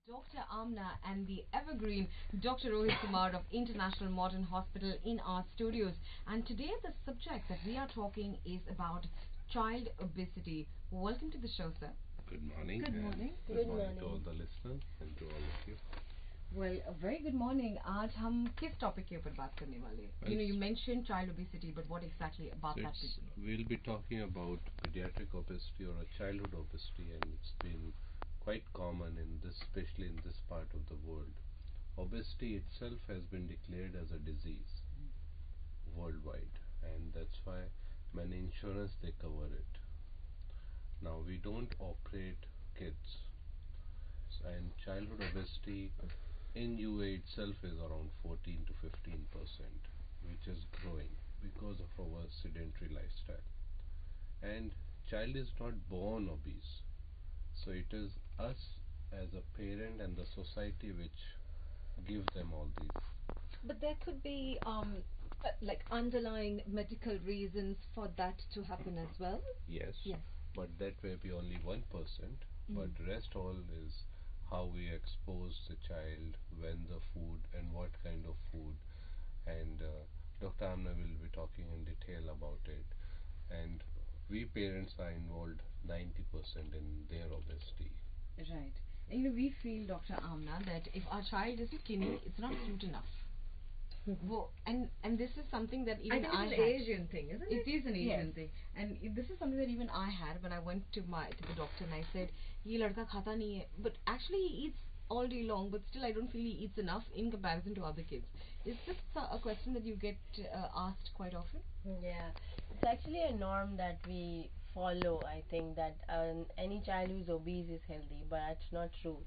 Dr. Amna and the evergreen Dr. Rohit Kumar of International Modern Hospital in our studios. And today the subject that we are talking is about child obesity. Welcome to the show, sir. Good morning. Good morning. Good morning to all the listeners and to all of you. Well, a very good morning. आज हम किस topic के ऊपर बात करने वाले हैं? You mentioned child obesity, but what exactly about So that? we'll be talking about pediatric obesity or a childhood obesity, and it's been quite common especially in this part of the world. Obesity itself has been declared as a disease worldwide, and that's why many insurance they cover it. Now we don't operate kids, and childhood obesity in UAE itself is around 14 to 15%, which is growing because of our sedentary lifestyle. And child is not born obese, so it is us as a parent and the society which give them all these. But there could be like underlying medical reasons for that to happen as well. Yes, Yes. but that may be only 1%, but rest all is how we expose the child, when the food and what kind of food, and Dr. Amna will be talking in detail about it. And we parents are involved 90% in their obesity. Right. We feel, Dr. Amna, that if our child is skinny, it's not cute enough. Well, and this is something that even I think it's had. an Asian thing, isn't it? It is an Asian Yes. thing, and this is something that even I had when I went to the doctor and I said, "ये लड़का खाता नहीं है," but actually he eats all day long, but still I don't feel he eats enough in comparison to other kids. Is this a question that you get asked quite often? Yeah, it's actually a norm that we follow. I think that any child who's obese is healthy, but that's not true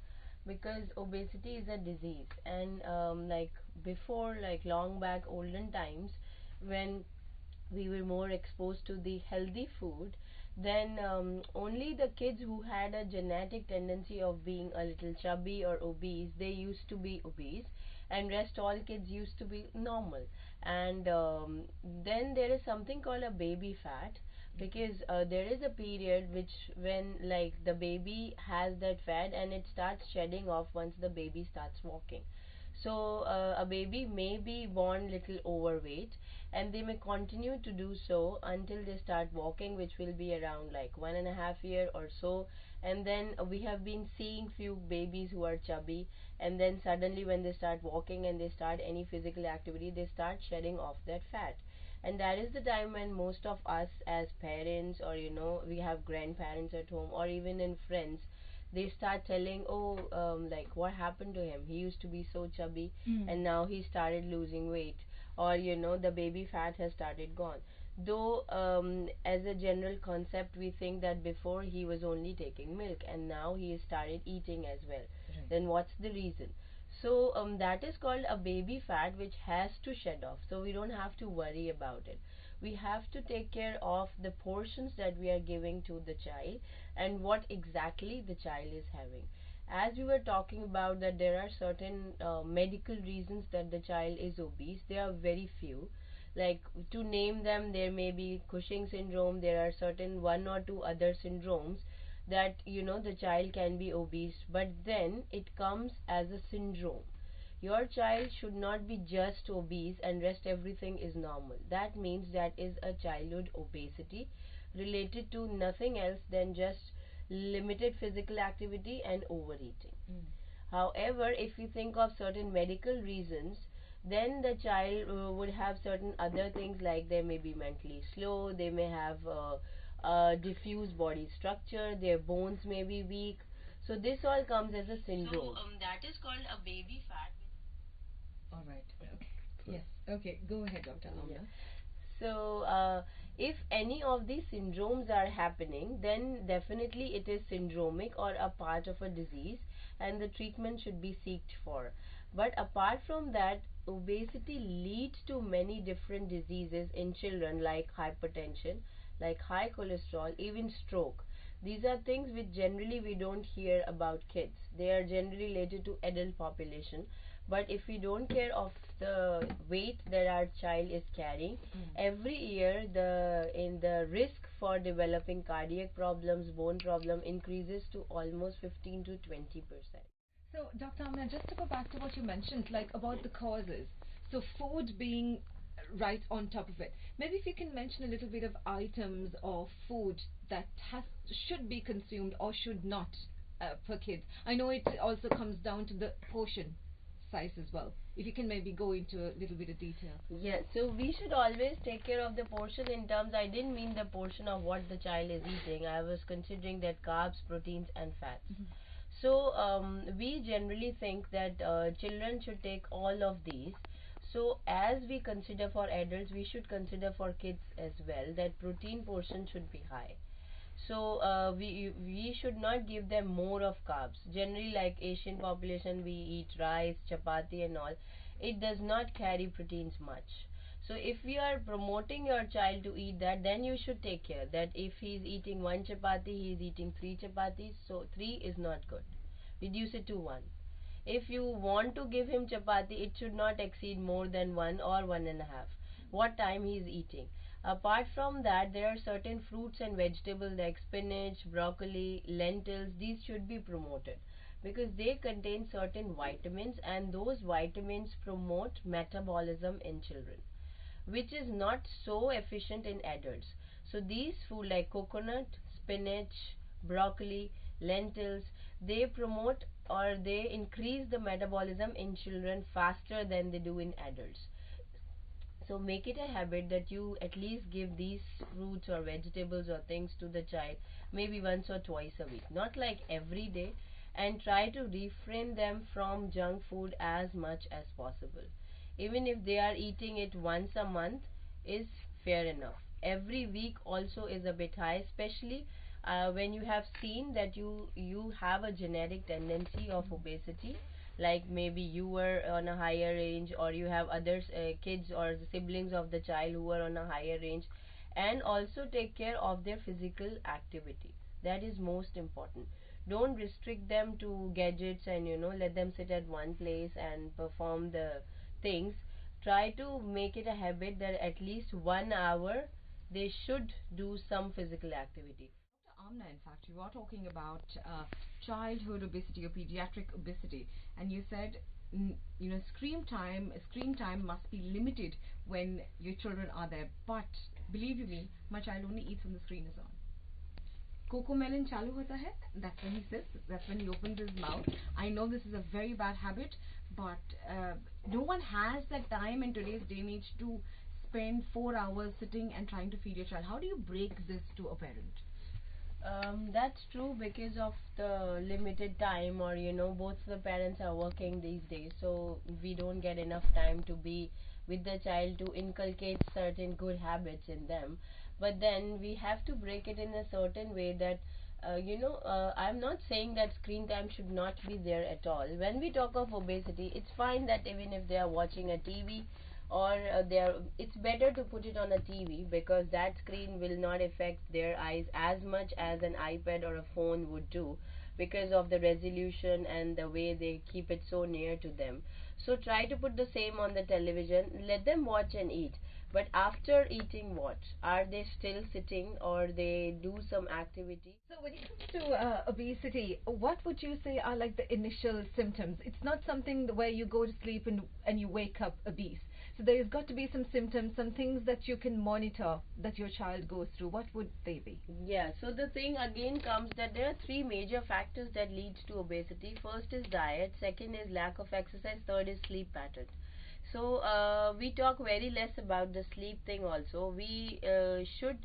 because obesity is a disease. And like before, like long back, olden times, when we were more exposed to the healthy food, then only the kids who had a genetic tendency of being a little chubby or obese, they used to be obese, and rest all kids used to be normal. And then there is something called a baby fat, because there is a period which when like the baby has that fat and it starts shedding off once the baby starts walking. So a baby may be born little overweight, and they may continue to do so until they start walking, which will be around like 1.5 year or so. And then we have been seeing few babies who are chubby, and then suddenly when they start walking and they start any physical activity, they start shedding off that fat. And that is the time when most of us as parents, or we have grandparents at home, or even in friends, they start telling, oh, like what happened to him, he used to be so chubby, and now he started losing weight, or the baby fat has started gone. Though as a general concept we think that before he was only taking milk and now he has started eating as well. Right. Then what's the reason? So that is called a baby fat, which has to shed off, so we don't have to worry about it. We have to take care of the portions that we are giving to the child and what exactly the child is having. As we were talking about that there are certain medical reasons that the child is obese, there are very few. Like to name them, there may be Cushing syndrome, there are certain one or two other syndromes that the child can be obese, but then it comes as a syndrome. Your child should not be just obese and rest everything is normal. That means that is a childhood obesity related to nothing else than just limited physical activity and overeating. However, if we think of certain medical reasons, then the child would have certain other things, like they may be mentally slow, they may have diffuse body structure, their bones may be weak. So this all comes as a syndrome. So that is called a baby fat. All right. Okay. Yes. Okay. Go ahead, Dr. Amna. Yeah. So, if any of these syndromes are happening, then definitely it is syndromic or a part of a disease, and the treatment should be sought for. But apart from that, obesity leads to many different diseases in children, like hypertension, like high cholesterol, even stroke. These are things which generally we don't hear about kids. They are generally related to adult population. But if we don't care of the weight that our child is carrying, every year the risk for developing cardiac problems, bone problem increases to almost 15 to 20%. So, Dr. Amna, just to go back to what you mentioned, like about the causes. So, food being right on top of it. Maybe if you can mention a little bit of items or food that has should be consumed or should not for kids. I know it also comes down to the portion size as well. If you can maybe go into a little bit of detail. Yes, so we should always take care of the portion in terms, I didn't mean the portion of what the child is eating. I was considering that carbs, proteins, and fats. So we generally think that children should take all of these. So as we consider for adults, we should consider for kids as well that protein portion should be high. So we should not give them more of carbs. Generally, like Asian population, we eat rice, chapati, and all. It does not carry proteins much. So if we are promoting your child to eat that, then you should take care that if he is eating one chapati, he is eating three chapatis. So three is not good. Reduce it to one. If you want to give him chapati, it should not exceed more than one or one and a half. What time he is eating. Apart from that, there are certain fruits and vegetables like spinach, broccoli, lentils. These should be promoted because they contain certain vitamins, and those vitamins promote metabolism in children, which is not so efficient in adults. So these food like coconut, spinach, broccoli, lentils, they promote or they increase the metabolism in children faster than they do in adults. So make it a habit that you at least give these fruits or vegetables or things to the child maybe once or twice a week, not like every day, and try to refrain them from junk food as much as possible. Even if they are eating it once a month is fair enough. Every week also is a bit high, especially when you have seen that you have a genetic tendency of obesity, like maybe you were on a higher range or you have others kids or siblings of the child who are on a higher range. And also take care of their physical activity, that is most important. Don't restrict them to gadgets and let them sit at one place and perform the things. Try to make it a habit that at least 1 hour they should do some physical activity. Amna, in fact, you are talking about childhood obesity or pediatric obesity, and you said, screen time must be limited when your children are there. But believe you me, my child only eats when the screen is on. Coco melon chalu hota hai. That's when he says. That's when he opens his mouth. I know this is a very bad habit, but no one has that time in today's day and age to spend 4 hours sitting and trying to feed your child. How do you break this to a parent? That's true because of the limited time, or both the parents are working these days, so we don't get enough time to be with the child to inculcate certain good habits in them. But then we have to break it in a certain way that I'm not saying that screen time should not be there at all. When we talk of obesity, it's fine that even if they are watching a TV or it's better to put it on a TV because that screen will not affect their eyes as much as an iPad or a phone would do because of the resolution and the way they keep it so near to them. So try to put the same on the television, let them watch and eat. But after eating, what? Are they still sitting or they do some activity? So when it comes to obesity, what would you say are like the initial symptoms? It's not something where you go to sleep and you wake up obese. So there's got to be some symptoms, some things that you can monitor that your child goes through. What would they be? Yeah, so the thing again comes that there are three major factors that leads to obesity. First is diet, second is lack of exercise, third is sleep pattern. So we talk very less about the sleep thing also. We should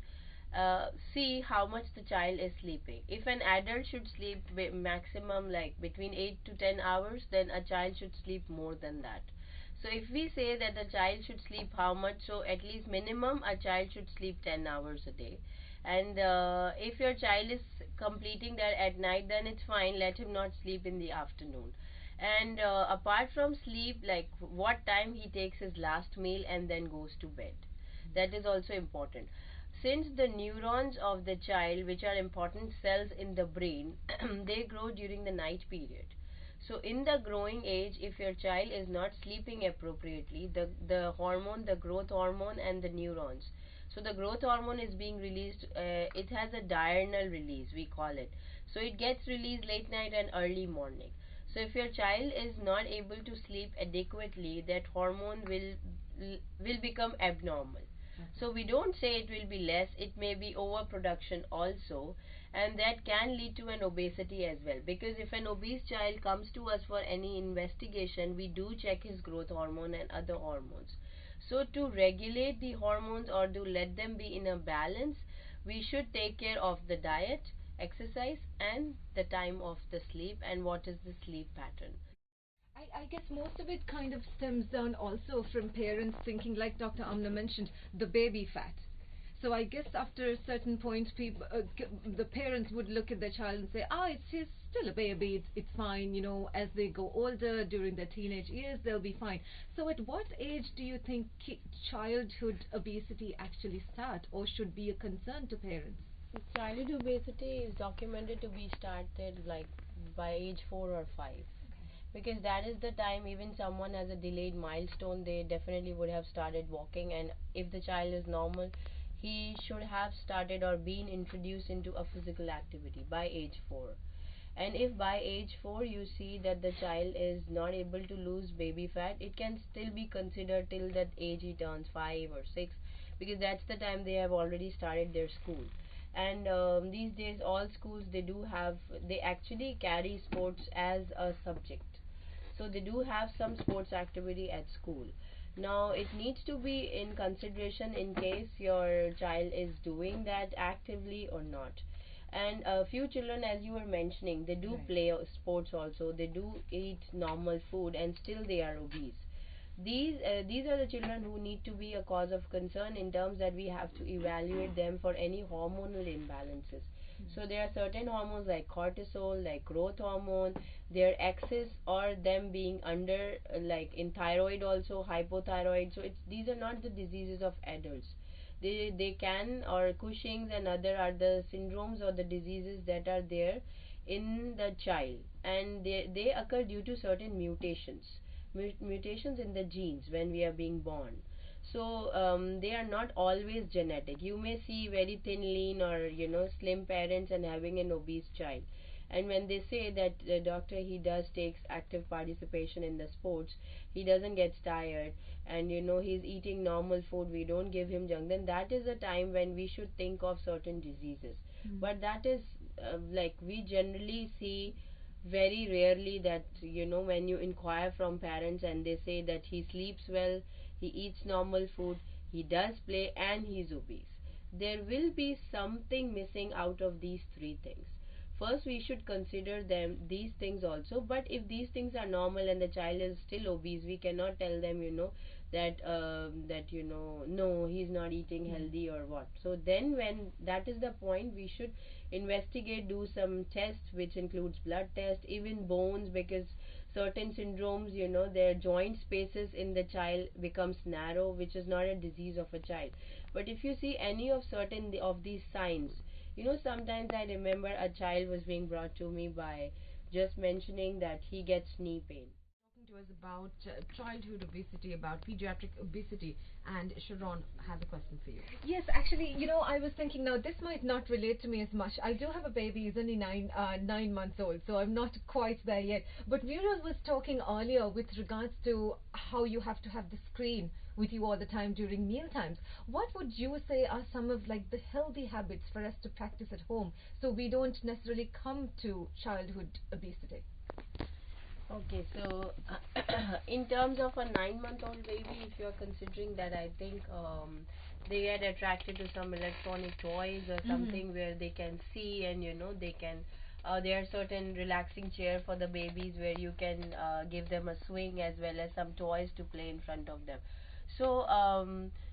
see how much the child is sleeping. If an adult should sleep maximum like between 8 to 10 hours, then a child should sleep more than that. So if we say that a child should sleep how much, so at least minimum a child should sleep 10 hours a day. And if your child is completing that at night, then it's fine, let him not sleep in the afternoon. And apart from sleep, like what time he takes his last meal and then goes to bed, that is also important. Since the neurons of the child, which are important cells in the brain, they grow during the night period. So in the growing age, if your child is not sleeping appropriately, the hormone, the growth hormone and the neurons, so the growth hormone is being released, it has a diurnal release, we call it. So it gets released late night and early morning. So So if your child is not able to sleep adequately, that hormone will become abnormal. So we don't say it will be less, it may be overproduction also, and that can lead to an obesity as well. Because if an obese child comes to us for any investigation, we do check his growth hormone and other hormones. So to regulate the hormones or to let them be in a balance, we should take care of the diet, exercise, and the time of the sleep and what is the sleep pattern. I guess most of it kind of stems down also from parents thinking, like Dr. Amna mentioned, the baby fat. So I guess after a certain point, the parents would look at their child and say, "Ah, he's still a baby. It's fine. You know, as they go older during their teenage years, they'll be fine." So at what age do you think childhood obesity actually start, or should be a concern to parents? Childhood obesity is documented to be started like by age 4 or 5, because that is the time even someone has a delayed milestone, they definitely would have started walking. And if the child is normal, he should have started or been introduced into a physical activity by age 4. And if by age 4 you see that the child is not able to lose baby fat, it can still be considered till that age he turns 5 or 6, because that's the time they have already started their school. And these days all schools, they actually carry sports as a subject, so they do have some sports activity at school. Now it needs to be in consideration in case your child is doing that actively or not. And a few children, as you were mentioning, they do play sports also, they do eat normal food and still they are obese. These are the children who need to be a cause of concern in terms that we have to evaluate them for any hormonal imbalances. So there are certain hormones like cortisol, like growth hormone, their excess or them being under, like in thyroid also, hypothyroid. So these are not the diseases of adults. They can, or Cushing's and other are the syndromes or the diseases that are there in the child, and they occur due to certain mutations in the genes when we are being born. So they are not always genetic. You may see very thin, lean, or slim parents and having an obese child. And when they say that the doctor, he does takes active participation in the sports, he doesn't get tired, and he's eating normal food, we don't give him junk, then that is a time when we should think of certain diseases. But that is like we generally see very rarely that when you inquire from parents and they say that he sleeps well, he eats normal food, he does play, and he's obese, there will be something missing out of these three things. First we should consider them these things also. But if these things are normal and the child is still obese, we cannot tell them that no, he's not eating healthy or what. So then when that is the point, we should investigate, do some tests which includes blood test, even bones, because certain syndromes, their joint spaces in the child becomes narrow, which is not a disease of a child. But if you see any of certain of these signs, sometimes I remember a child was being brought to me by just mentioning that he gets knee pain. Talking to us about childhood obesity, about pediatric obesity, and Sharon has a question for you. Yes, actually, I was thinking now this might not relate to me as much. I do have a baby; he's only 9 months old, so I'm not quite there yet. But Muriel was talking earlier with regards to how you have to have the screen with you all the time during meal times. What would you say are some of like the healthy habits for us to practice at home so we don't necessarily come to childhood obesity? Okay, so in terms of a 9-month-old baby, if you're considering that, I think they get attracted to some electronic toys or something where they can see, and they can. There are certain relaxing chair for the babies where you can give them a swing as well as some toys to play in front of them. So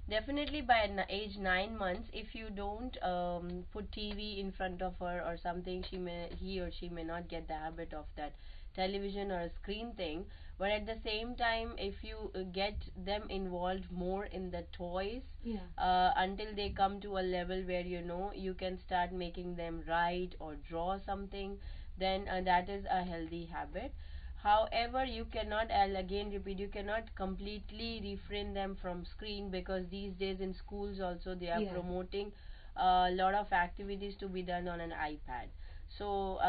definitely by age 9 months, if you don't put TV in front of her or something, he or she may not get the habit of that television or a screen thing. But at the same time, if you get them involved more in the toys, until they come to a level where you can start making them write or draw something, then that is a healthy habit. However, you cannot, I'll again repeat, you cannot completely refrain them from screen, because these days in schools also they are promoting a lot of activities to be done on an iPad. So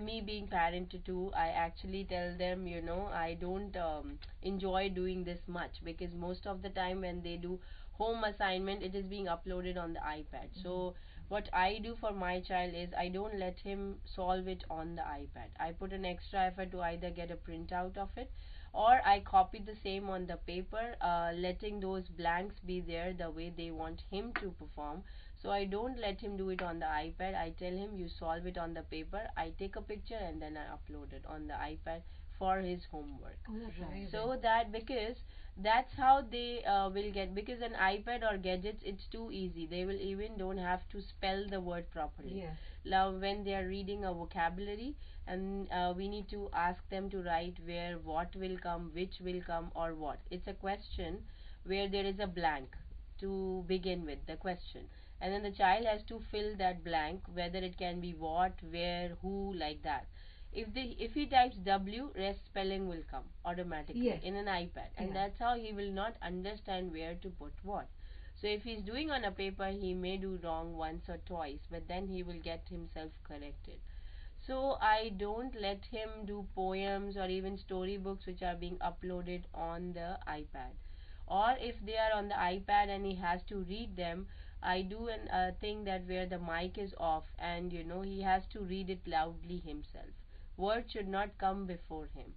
me being parent too, I actually tell them, I don't enjoy doing this much, because most of the time when they do home assignment, it is being uploaded on the iPad. So what I do for my child is I don't let him solve it on the iPad. I put an extra effort to either get a printout of it, or I copy the same on the paper, letting those blanks be there the way they want him to perform. So I don't let him do it on the iPad. I tell him, you solve it on the paper. I take a picture and then I upload it on the iPad for his homework. Oh, that's amazing. So that, because that's how they will get, because an iPad or gadgets, it's too easy. They will even don't have to spell the word properly. Yes. Now when they are reading a vocabulary, and we need to ask them to write where what will come, which will come, or what. It's a question where there is a blank to begin with the question, and then the child has to fill that blank, whether it can be what, where, who, like that. If he types W, rest spelling will come automatically. Yes. In an iPad, and Yeah. that's how he will not understand where to put what. So if he's doing on a paper, he may do wrong once or twice, but then he will get himself corrected. So I don't let him do poems or even storybooks which are being uploaded on the iPad. Or if they are on the iPad and he has to read them, I do an thing that where the mic is off, and he has to read it loudly himself. Words should not come before him.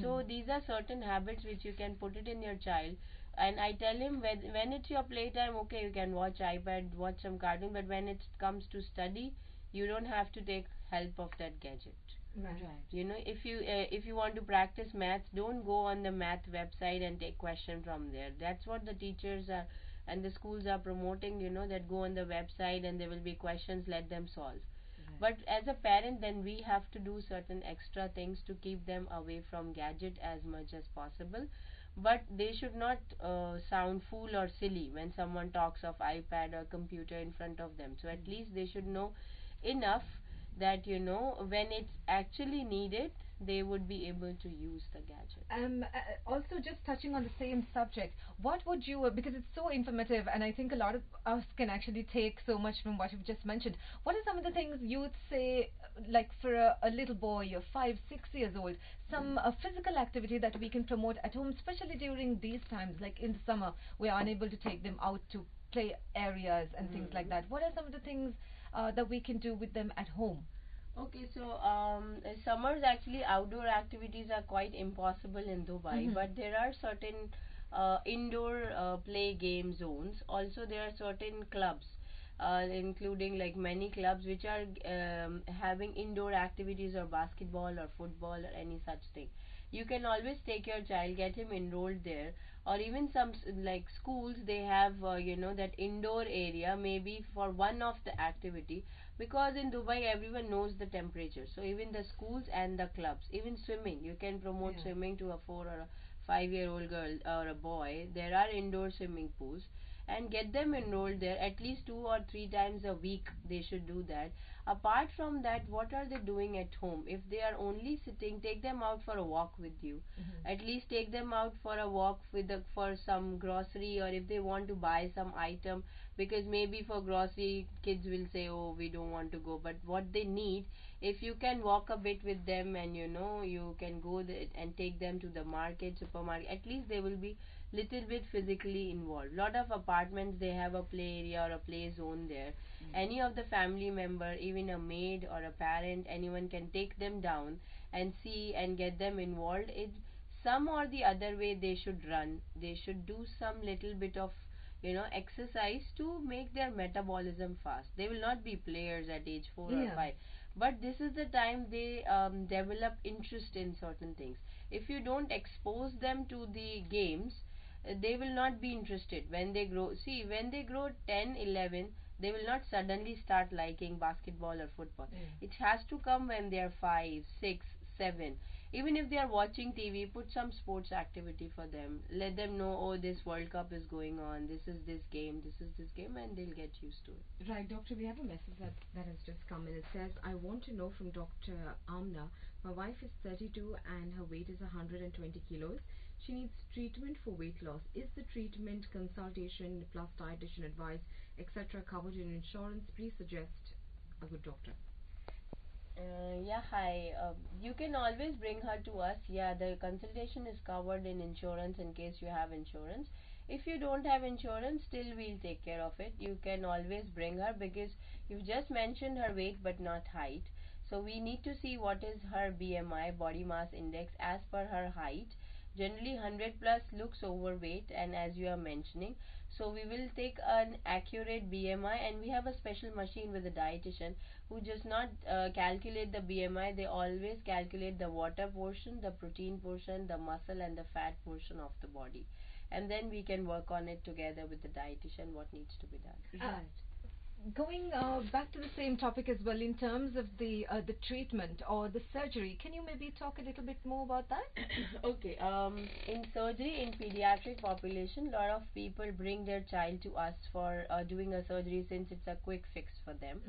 So these are certain habits which you can put it in your child. And I tell him, when it's your playtime, okay, you can watch iPad, watch some cartoon, but when it comes to study, you don't have to take help of that gadget. Right. If you want to practice maths, don't go on the math website and take question from there. That's what the teachers are and the schools are promoting, that go on the website and there will be questions, let them solve. But as a parent, then we have to do certain extra things to keep them away from gadget as much as possible. But they should not sound fool or silly when someone talks of iPad or computer in front of them. So at least they should know enough that, when it's actually needed, they would be able to use the gadget. Also, just touching on the same subject, what would you, because it's so informative, and I think a lot of us can actually take so much from what you've just mentioned. What are some of the things you would say, like for a little boy, you're 5, 6 years old, some physical activity that we can promote at home, especially during these times, like in the summer, we are unable to take them out to play areas and things like that. What are some of the things that we can do with them at home? Okay, so summers actually outdoor activities are quite impossible in Dubai, but there are certain indoor play game zones. Also, there are certain clubs, including like many clubs which are having indoor activities or basketball or football or any such thing. You can always take your child, get him enrolled there, or even some like schools, they have that indoor area maybe for one of the activity, because in Dubai everyone knows the temperature. So even the schools and the clubs, even swimming, you can promote swimming to a 4 or a 5-year-old girl or a boy. There are indoor swimming pools, and get them enrolled there at least 2 or 3 times a week. They should do that. Apart from that, what are they doing at home? If they are only sitting, take them out for a walk with you. At least take them out for a walk for some grocery, or if they want to buy some item, because maybe for grocery kids will say, oh, we don't want to go, but what they need, if you can walk a bit with them, and you can go there and take them to the market, supermarket, at least they will be little bit physically involved. Lot of apartments, they have a play area or a play zone there. Any of the family member, even a maid or a parent, anyone can take them down and see and get them involved in some or the other way. They should run, they should do some little bit of exercise to make their metabolism fast. They will not be players at age 4 or 5, but this is the time they develop interest in certain things. If you don't expose them to the games, they will not be interested when they grow. See, when they grow 10, 11, they will not suddenly start liking basketball or football. It has to come when they are 5, 6, 7. Even if they are watching TV, put some sports activity for them. Let them know, oh, this World Cup is going on, this is this game, this is this game, and they'll get used to it. Right, doctor, we have a message that has just come in. It says, I want to know from Dr. Amna, my wife is 32 and her weight is 120 kilos. She needs treatment for weight loss. Is the treatment, consultation, plus dietitian advice, etc. covered in insurance? Please suggest a good doctor. Yeah, hi. You can always bring her to us. Yeah, the consultation is covered in insurance in case you have insurance. If you don't have insurance, still we'll take care of it. You can always bring her because you've just mentioned her weight but not height. So we need to see what is her BMI, body mass index, as per her height. Generally 100 plus looks overweight, and as you are mentioning, so we will take an accurate BMI, and we have a special machine with a dietitian who does not calculate the BMI. They always calculate the water portion, the protein portion, the muscle and the fat portion of the body, and then we can work on it together with the dietitian what needs to be done. Right. Going back to the same topic as well, in terms of the treatment or the surgery, can you maybe talk a little bit more about that? Okay, in surgery in pediatric population, lot of people bring their child to us for doing a surgery since it's a quick fix for them.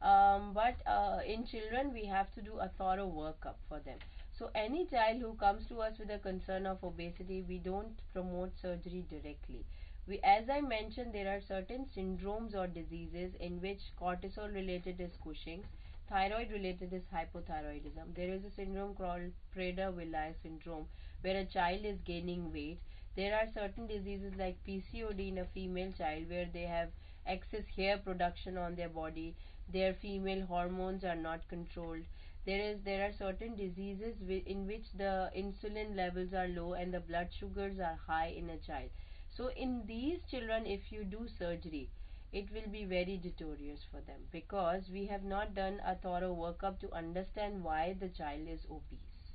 But in children, we have to do a thorough workup for them. So any child who comes to us with a concern of obesity, we don't promote surgery directly. We, as I mentioned, there are certain syndromes or diseases in which cortisol related is Cushing's, thyroid related is hypothyroidism. There is a syndrome called Prader-Willi syndrome where a child is gaining weight. There are certain diseases like PCOD in a female child where they have excess hair production on their body. Their female hormones are not controlled. There are certain diseases in which the insulin levels are low and the blood sugars are high in a child. So in these children, if you do surgery, it will be very deleterious for them because we have not done a thorough workup to understand why the child is obese.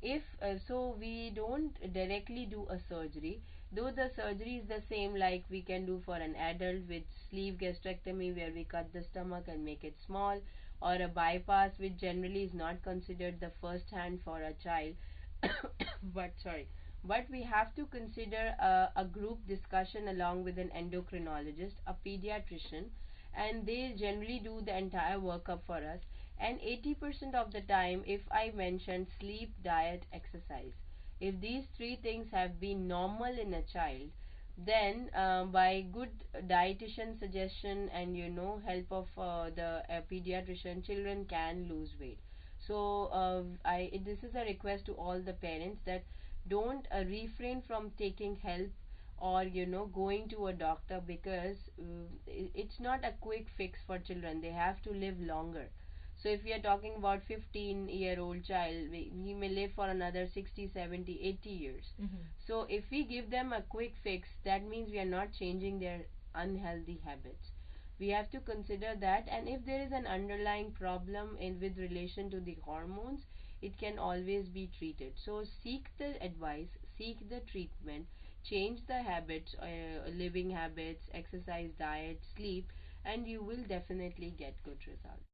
If so, we don't directly do a surgery, though the surgery is the same like we can do for an adult with sleeve gastrectomy where we cut the stomach and make it small, or a bypass which generally is not considered the first hand for a child. But we have to consider a group discussion along with an endocrinologist, a pediatrician, and they generally do the entire workup for us. And 80% of the time, if I mention sleep, diet, exercise, if these three things have been normal in a child, then by good dietitian suggestion and help of the pediatrician, children can lose weight. So this is a request to all the parents that don't refrain from taking help or going to a doctor because it's not a quick fix for children. They have to live longer. So if we are talking about 15-year-old child, he may live for another 60, 70, 80 years. So if we give them a quick fix, that means we are not changing their unhealthy habits. We have to consider that, and if there is an underlying problem in with relation to the hormones, it can always be treated. So seek the advice, seek the treatment, change the habits, living habits, exercise, diet, sleep, and you will definitely get good results.